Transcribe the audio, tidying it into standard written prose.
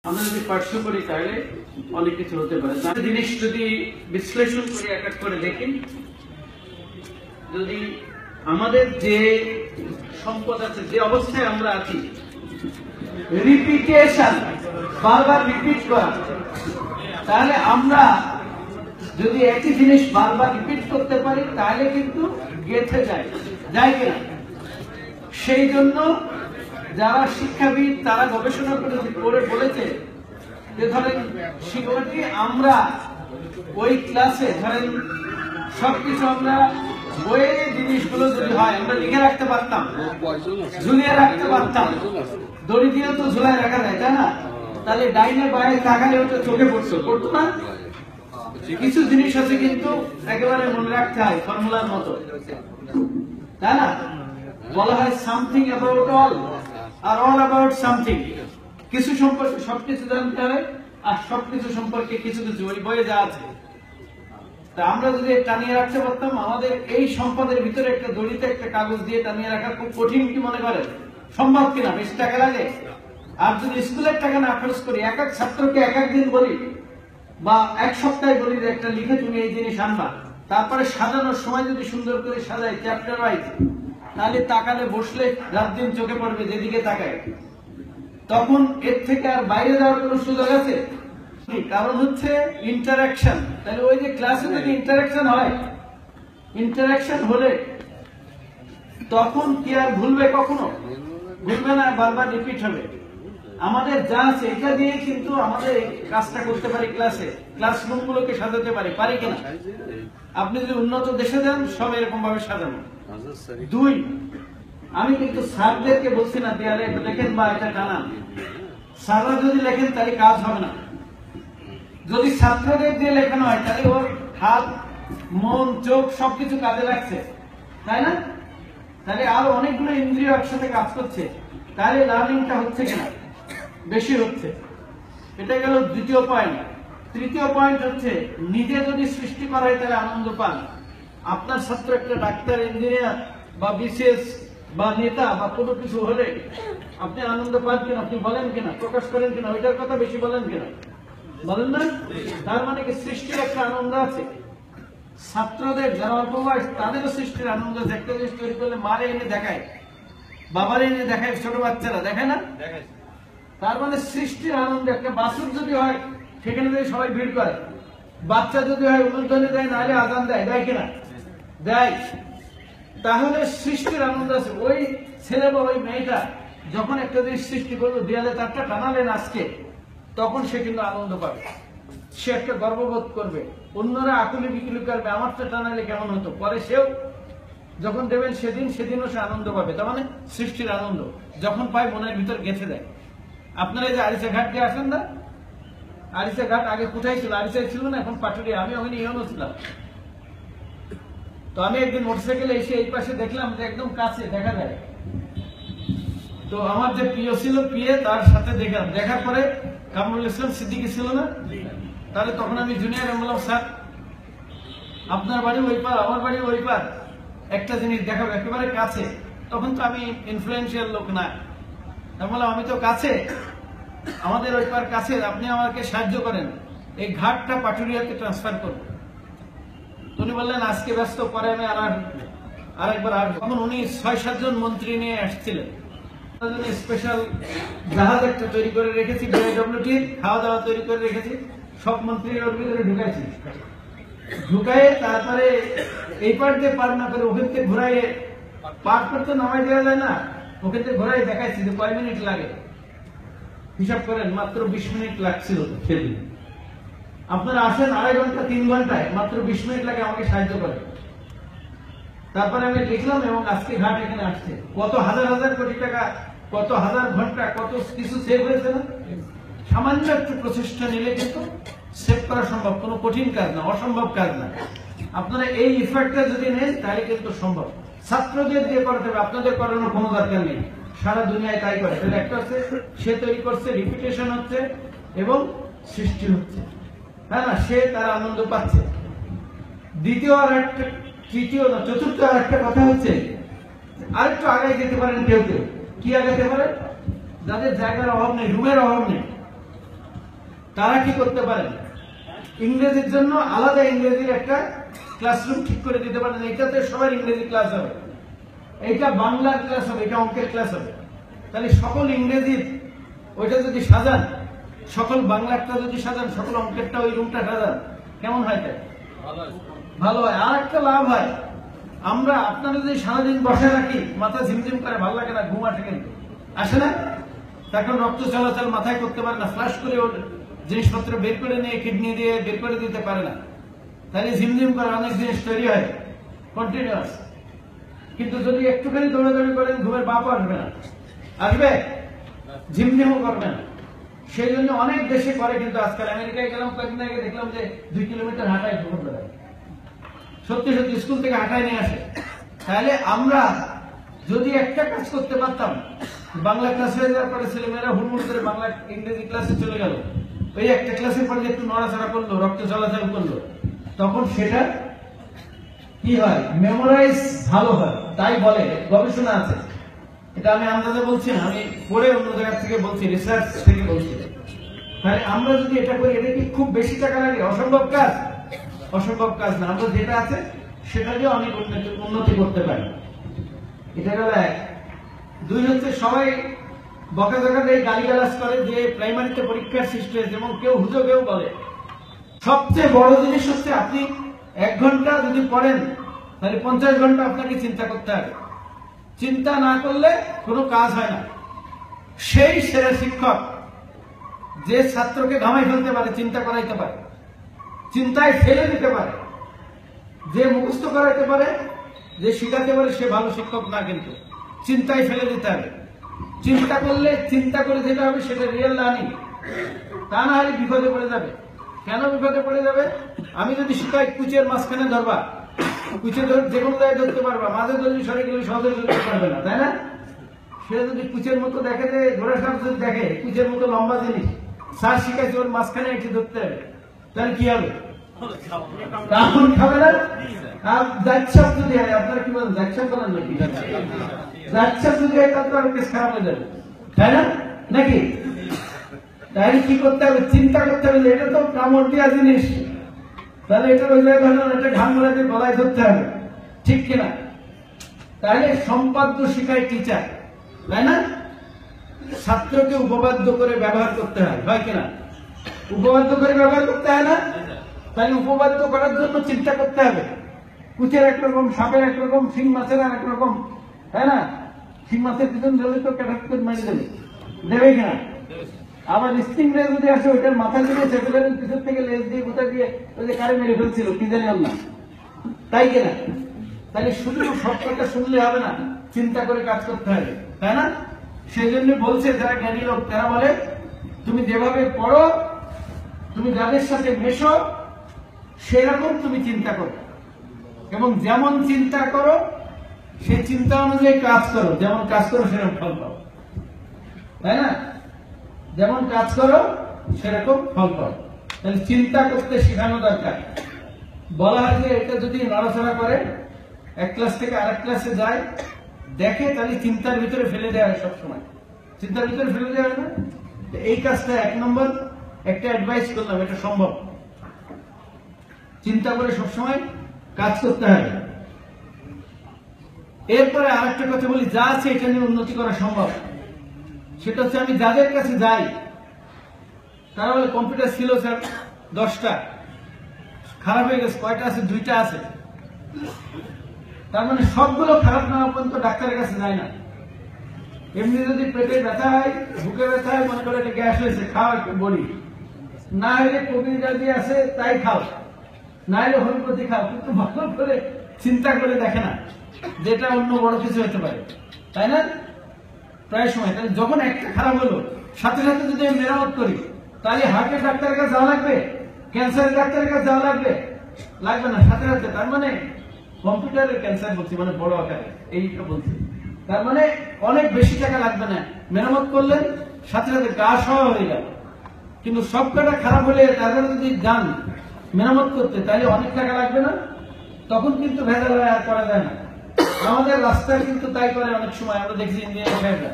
আমরা যদি পাঠ্য করি তাহলে অনেক কিছু হতে পারে। জিনিস যদি বিশ্লেষণ করে এক এক করে দেখি, যদি আমাদের যে সম্পদ আছে, যে অবস্থায় আমরা আছি, রিপিটেশন, বারবার রিপিট করা, তাহলে আমরা যদি একই জিনিস বারবার রিপিট করতে পারি তাহলে কিন্তু গেঁথে যায় কিনা। সেই জন্য যারা শিক্ষাবিদ তারা গবেষণা করে বলেছে যে ধরেন শিক্ষার্থী আমরা ওই ক্লাসে ধরেন সবকিছু আমরা বইয়ের জিনিসগুলো যদি হয় আমরা লিখে রাখতে পারতাম, ঝুলিয়ে রাখতে পারতাম, দড়ি দিয়ে তো ঝুলাই রাখা যায় তাই না? তাহলে ডাইনে বাইরে তাকালে ওটা চোখে পড়তো না? কিছু জিনিস আছে কিন্তু একেবারে মনে রাখতে হয় ফর্মুলার মতো, তাই না? বলা হয় সামথিং অ্যাবাউট অল আর অল অ্যাবাউট সামথিং। কিছু সম্পর্কে সবকিছু জানতে হয় আর সবকিছু সম্পর্কে কিছু কিছু ওই বইয়ে যা আছে। তা আমরা যদি টানিয়ে রাখতে পারতাম, আমাদের এই সম্পদের ভিতরে একটা দড়িতে একটা কাগজ দিয়ে টানিয়ে রাখা খুব কঠিন কি মনে করেন? সম্ভব কিনা? বেশি টাকা লাগে। আর যদি স্কুলের টাকা না খরচ করি, এক এক ছাত্রকে এক এক দিন বলি বা এক সপ্তাহে বলি যে একটা লিখে তুমি এই জিনিস আনবা, তারপরে সাজানোর সময় যদি সুন্দর করে সাজাই চ্যাপ্টার ওয়াইজ, তাহলে তাকালে বসলে রাত দিন চোখে পড়বে যেদিকে তাকায়। তখন এর থেকে আর বাইরে যাওয়ার কোন সুযোগ আছে? কারণ হচ্ছে ইন্টারাকশন। তাহলে ওই যে ক্লাসে যদি ইন্টারাকশন হয়, ইন্টারাকশন হলে তখন কি আর ভুলবে? কখনো ভুলবে না, বারবার রিপিট হবে। আমাদের যা আছে এটা দিয়ে কিন্তু আমাদের কাজটা করতে পারি, ক্লাসরুম গুলোকে সাজাতে পারি কিনা? আপনি যদি উন্নত দেশে যান সব এরকম ভাবে সাজানো। দুই, আমি কিন্তু স্যারদেরকে বলছি না দেয়ালে লেখেন বা এটা টানান। স্যাররা যদি লেখেন তাহলে কাজ হবে না। যদি ছাত্রদের দিয়ে লেখানো হয় তাহলে ওর হাত, মন, চোখ সবকিছু কাজে লাগছে, তাই না? তাহলে আরো অনেকগুলো ইন্দ্রিয় একসাথে কাজ করছে, তাহলে লার্নিংটা হচ্ছে কিনা? বেশি হচ্ছে। এটা গেল দ্বিতীয় পয়েন্ট। তৃতীয় পয়েন্ট হচ্ছে নিজে যদি সৃষ্টি করা হয় তাহলে আনন্দ পান। আপনার ছাত্র একটা ডাক্তার, ইঞ্জিনিয়ার বা বিশেষ বা নেতা বা কোনো কিছু হলে আপনি আনন্দ পান কিনা? আপনি বলেন কিনা? প্রকাশ করেন কিনা? ওইটার কথা বেশি বলেন কিনা? বলেন না? তার মানে কি সৃষ্টির একটা আনন্দ আছে। ছাত্রদের যারা অল্প বয়স তাদেরও সৃষ্টির আনন্দ আছে। একটা জিনিস তৈরি করলে মারে এনে দেখায়, বাবারে এনে দেখায়, ছোট বাচ্চারা দেখায় না? তার মানে সৃষ্টির আনন্দ। একটা বাসুর যদি হয় সেখানে যদি সবাই ভিড় করে, বাচ্চা যদি হয় উলুধ্বনি দেয়, নাহলে আজান দেয় কিনা? দেয়। তাহলে সৃষ্টির আনন্দ আছে। ওই ছেলে বা ওই মেয়েটা যখন একটা জিনিস সৃষ্টি করলো, দেয়ালে তারটা টানালেন আজকে, তখন সে কিন্তু আনন্দ পাবে। সে একটা গর্ববোধ করবে। অন্যরা আকুলি বিকুলি করবে, আমারটা টানালে কেমন হতো। পরে সেও যখন দেবেন সেদিনও সে আনন্দ পাবে। তার মানে সৃষ্টির আনন্দ যখন পায় মনের ভিতর গেঁথে দেয়। আপনারা এই যে আরিচা ঘাট দিয়ে আসেন না, আরিচা ঘাট আগে কোথায় ছিল? আরিচায় ছিল না, এখন পাটুরিয়া। আমি ওখানে ইয়নো ছিলাম। তো আমি একদিন মোটরসাইকেলে এসে এই পাশে দেখলাম যে একদম কাছে দেখা যায়। তো আমার যে প্রিয় ছিল, তার সাথে দেখলাম। দেখার পরে কামরুল ইসলাম সিদ্দিকী ছিল না, তাহলে তখন আমি জুনিয়র বললাম, স্যার আপনার বাড়ি ওই পার, আমার বাড়ি ওই পার, একটা জিনিস দেখাবো একেবারে কাছে। তখন তো আমি ইনফ্লুয়েন্সিয়াল লোক না, বললাম আমি তো কাছে, আমাদের ওই পার কাছে, আপনি আমাকে সাহায্য করেন, এই ঘাটটা পাটুরিয়াতে ট্রান্সফার করবো। উনি বললেন আজকে ব্যস্ত, পরে আমি আরেকবার। তখন উনি 6-7 জন মন্ত্রী নিয়ে আসছিলেন। স্পেশাল জাহাজ একটা তৈরি করে রেখেছি, বিআইডব্লিউটি খাওয়া দাওয়া তৈরি করে রেখেছি, সব মন্ত্রী ওর ভিতরে ঢুকাইছি। ঢুকাই তারপরে এই পার দিয়ে পার না করে ওখান থেকে ঘোরাইয়ে, পার করতে নামাই দেওয়া যায় না, ওখান থেকে ঘোরাই দেখাইছি যে কয় মিনিট লাগে। হিসাব করেন, মাত্র 20 মিনিট লাগছিল সেদিন। আপনারা আসেন 2.5 ঘন্টা 3 ঘন্টায়, মাত্র 20 মিনিট লাগে আমাকে সাহায্য করে। তারপরে আমি লিখলাম এবং আজকে ঘাট এখানে আসছে। কত হাজার হাজার কোটি টাকা, কত হাজার ঘন্টা, কত কিছু সেভ হয়েছে না? সামান্য একটু প্রচেষ্টা নিলে কিন্তু সেভ করা সম্ভব। কোনো কঠিন কাজ না, অসম্ভব কাজ না। আপনারা এই ইফেক্টটা যদি নেন তাহলে কিন্তু সম্ভব। ছাত্রদের দিয়ে করাতে হবে, আপনাদের করানোর কোনো দরকার নেই। সারা দুনিয়ায় তাই করে। একটা হচ্ছে সে তৈরি করছে, রিপিটেশন হচ্ছে এবং সৃষ্টি হচ্ছে, হ্যাঁ না? সে তার আনন্দ পাচ্ছে। দ্বিতীয় আর একটা, তৃতীয় না, চতুর্থ আর একটা কথা হচ্ছে আরেকটু আগায় যেতে পারেন কেউ কেউ। কি আগাতে পারে? যাদের জায়গার অভাব নেই, রুমের অভাব নেই, তারা কি করতে পারেন, ইংরেজির জন্য আলাদা ইংরেজির একটা ক্লাসরুম ঠিক করে দিতে পারেন। এটাতে সবার ইংরেজি ক্লাস হবে, এটা বাংলার ক্লাস হবে, এটা অঙ্কের ক্লাস হবে। তাহলে সকল ইংরেজির ওইটা যদি সাজান, সকল বাংলাটা যদি সাজান, সকল অঙ্কেরটা ওই রুমটা সাজান, কেমন হয়? তাই ভালো হয়। আর একটা লাভ হয়, আমরা আপনারা যদি সারাদিন বসে রাখি, মাথা ঝিমঝিম করে, ভালো লাগে না, ঘুম আসে, কিন্তু আসে না, তখন রক্ত চলাচল মাথায় করতে পারে না, ফ্লাশ করে ওর জিনিসপত্র বের করে নিয়ে কিডনি দিয়ে বের করে দিতে পারে না, তাহলে ঝিমঝিম করে অনেক জিনিস তৈরি হয় কন্টিনিউয়াস। কিন্তু যদি একটুখানি দৌড়াদৌড়ি করেন, ঘুমের বাপ আসবে না, আসবে, ঝিমঝিমও করবে না। সেই জন্য অনেক দেশে করে, কিন্তু আজকাল আমেরিকায় গেলাম কয়েকদিন আগে, দেখলাম যে 2 কিলোমিটার হাঁটায় ঘুম বেড়ায়, সত্যি সত্যি স্কুল থেকে হাঁটায় নিয়ে আসে। তাহলে আমরা যদি একটা কাজ করতে পারতাম, বাংলা ক্লাস হয়ে যাওয়ার পরে ছেলেমেয়েরা হুড়মুড় করে বাংলা ইংরেজি ক্লাসে চলে গেল, ওই একটা ক্লাসের পরে একটু নড়াচড়া করলো, রক্ত চলাচল করলো, তখন সেটা কি হয়, মেমোরাইজ ভালো হয়, তাই বলে, গবেষণা আছে। এটা আমি আন্দাজে বলছি না, আমি পড়ে অন্য জায়গা থেকে বলছি, রিসার্চ থেকে বলছি। তাহলে আমরা যদি এটা করি, এটা কি খুব বেশি টাকা লাগে? অসম্ভব কাজ? অসম্ভব কাজ না। আমরা যেটা আছে সেটা দিয়ে অনেক উন্নতি করতে পারি। এটা গেল এক। 2 হচ্ছে, সবাই বকাঝকা দিয়ে গালিগালাজ করে যে প্রাইমারিতে পরীক্ষার সৃষ্টি হয়েছে, এবং কেউ হুজুগেও বলে। সবচেয়ে বড় জিনিস হচ্ছে, আপনি 1 ঘন্টা যদি পড়েন, তাহলে 50 ঘন্টা আপনাকে চিন্তা করতে হবে। চিন্তা না করলে কোনো কাজ হয় না। সেই সেরা শিক্ষক যে ছাত্রকে ঘামাই ফেলতে পারে, চিন্তা করাইতে পারে, চিন্তায় ফেলে দিতে পারে, যে মুখস্থ করাইতে পারে, যে শিখাতে পারে, সে ভালো শিক্ষক না। কিন্তু চিন্তায় ফেলে দিতে হবে। চিন্তা করলে, চিন্তা করে যেটা হবে সেটা রিয়েল লার্নিং, তা না হলে বিপদে পড়ে যাবে। কেন বিপদে পড়ে যাবে? আমি যদি শিখাই কুচের মাঝখানে ধরবা, কুচে যে কোনো জায়গায় ধরতে পারবা, মাঝে ধরলে সরে গেলে সহজে ধরতে পারবে না, তাই না? সে যদি কুচের মতো দেখে, যে ঘোড়া সাপ যদি দেখে কুচের মতো লম্বা জিনিস, স্যার শিখাইছে ওর মাঝখানে এটি ধরতে হবে, তাহলে কি হবে? তখন খাবে না। আর যাচ্ছাপ যদি হয়, আপনারা কি বলেন, যাচ্ছাপ বলেন নাকি? যাচ্ছাপ যদি হয়, তাহলে আর কেস খারাপ হয়ে যাবে, তাই না? নাকি? তাহলে কি করতে হবে? চিন্তা করতে হবে, এটা তো কামড় দেওয়া জিনিস, তাহলে এটা ওই জায়গায় একটা ঘাম মোড়াতে গলায় ধরতে হবে, ঠিক কিনা? তাহলে সম্পাদ্য শিখায় টিচার, তাই না? ছাত্রকে উপবাদ্য করে ব্যবহার করতে হয়, হয় কিনা? উপবাদ্য করে ব্যবহার করতে হয় না? তাই উপবাদ্য করার জন্য চিন্তা করতে হবে। কুচের একরকম, সাপের একরকম, শিং মাছের আর একরকম, তাই না? শিং মাছের পিছন ধরলে তো ক্যাটাক করে মারি দেবে, দেবে কিনা? আবার স্টিং রে যদি আসে, ওইটার মাথা দিয়ে চেপে পিছন থেকে লেজ দিয়ে গোটা দিয়ে ওই যে কারে মেরে ফেলছিল, কি জানি আল্লাহ, তাই কিনা? তাহলে শুধু সব কথা শুনলে হবে না, চিন্তা করে কাজ করতে হবে, তাই না? সেই জন্য বলছে যারা জ্ঞানী লোক, তারা বলে তুমি যেভাবে পড়ো, তুমি যাদের সাথে মেশো, সেরকম তুমি চিন্তা করো, এবং যেমন চিন্তা করো সেই চিন্তা অনুযায়ী কাজ করো, যেমন কাজ করো সেরকম ফল পাও, তাই না? যেমন কাজ করো সেরকম ফল পাও। তাহলে চিন্তা করতে শেখানো দরকার। বলা হয় যে এটা যদি নড়াচড়া করে, এক ক্লাস থেকে আরেক ক্লাসে যায়, দেখে, তাহলে চিন্তার ভিতরে ফেলে দেওয়া হয়, সবসময় চিন্তার ভিতরে ফেলে দেওয়া হয় না? এই কাজটা 1 নম্বর একটা অ্যাডভাইস করলাম, এটা সম্ভব। চিন্তা করে সবসময় কাজ করতে হবে। এরপরে আরেকটা কথা বলি, যা আছে এটা নিয়ে উন্নতি করা সম্ভব। সেটা হচ্ছে, আমি যাদের কাছে যাই, তারা বলে কম্পিউটার ছিল স্যার 10টা, খারাপ হয়ে গেছে, কয়টা আছে? 2টা আছে। তার মানে সবগুলো খারাপ না হওয়া পর্যন্ত ডাক্তারের কাছে যায় না। এমনি যদি পেটে ব্যথা হয়, বুকে ব্যথা হয়, মনে করে এটা গ্যাস হয়েছে, খাও একটু বলি, না হলে কবিরা দিয়ে আছে তাই খাও, না হলে হোমিওপ্যাথি খাও, কিন্তু ভালো করে চিন্তা করে দেখে না যেটা অন্য বড় কিছু হতে পারে, তাই না? প্রায় সময়। তাহলে যখন একটা খারাপ হলো, সাথে সাথে যদি আমি মেরামত করি, তাহলে হার্টের ডাক্তারের কাছে যাওয়া লাগবে, ক্যান্সারের ডাক্তারের কাছে যাওয়া লাগবে, লাগবে না, সাথে সাথে। তার মানে কম্পিউটারের ক্যান্সার বলছি, মানে বড় আকারে এইটা বলছি, তার মানে অনেক বেশি টাকা লাগবে না, মেরামত করলেন, সাথে সাথে গা সহ হয়ে গেল। কিন্তু সব কটা খারাপ হলে তারপরে যদি যান মেরামত করতে, তাহলে অনেক টাকা লাগবে না, তখন কিন্তু ভেজাল করা যায় না। আমাদের রাস্তায় কিন্তু তাই করে অনেক সময়, আমরা দেখছি ইঞ্জিনিয়ার সাহেবরা